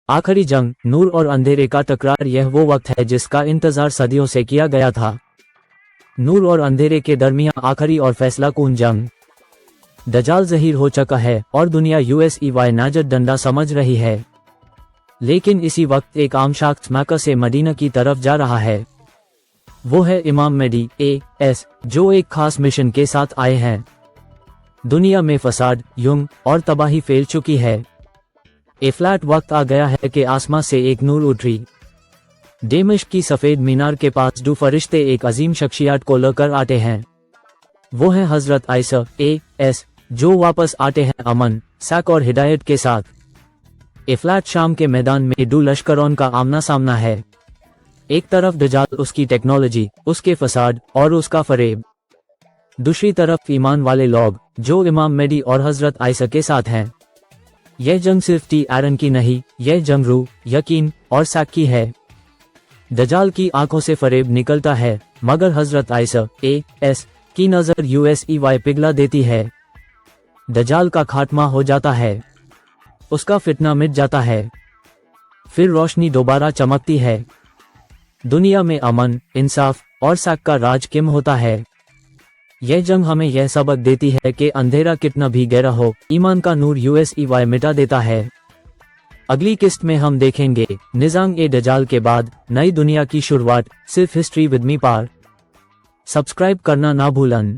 आखिरी जंग, नूर और अंधेरे का टकरार। यह वो वक्त है जिसका इंतजार सदियों से किया गया था। नूर और अंधेरे के दरमियान आखिरी और फैसलाकुन जंग। दजाल ज़हीर हो चुका है और दुनिया USEY नाजर डंडा समझ रही है। लेकिन इसी वक्त एक आम शख्स मक्का से मदीना की तरफ जा रहा है। वो है इमाम मेहदी AS, जो एक खास मिशन के साथ आए हैं। दुनिया में फसाद, युंग और तबाही फैल चुकी है। ए फ्लैट वक्त आ गया है कि आसमां से एक नूर उतरी। डेमिश्क की सफ़ेद मीनार के पास दो फरिश्ते एक अजीम शख्सियत को लेकर आते हैं। वो हैं हजरत आयशा AS, जो वापस आते हैं अमन, साक और हिदायत के साथ। ए फ्लैट शाम के मैदान में दो लश्करों का आमना सामना है। एक तरफ दजाल, उसकी टेक्नोलॉजी, उसके फसाद और उसका फरेब। दूसरी तरफ ईमान वाले लोग, जो इमाम मेहदी और हजरत आयशा के साथ हैं। यह जंग सिर्फ T-Aaron की नहीं, यह जंग रूह, यकीन और साक की है। दजाल की आंखों से फरेब निकलता है, मगर हजरत आयशा AS की नजर USEY पिघला देती है। दजाल का खात्मा हो जाता है, उसका फितना मिट जाता है, फिर रोशनी दोबारा चमकती है। दुनिया में अमन, इंसाफ और साक का राज किम होता है। यह जंग हमें यह सबक देती है कि अंधेरा कितना भी गहरा हो, ईमान का नूर USEY मिटा देता है। अगली किस्त में हम देखेंगे निज़ाम-ए-दजाल के बाद नई दुनिया की शुरुआत। सिर्फ हिस्ट्री विद मी पार। सब्सक्राइब करना ना भूलन।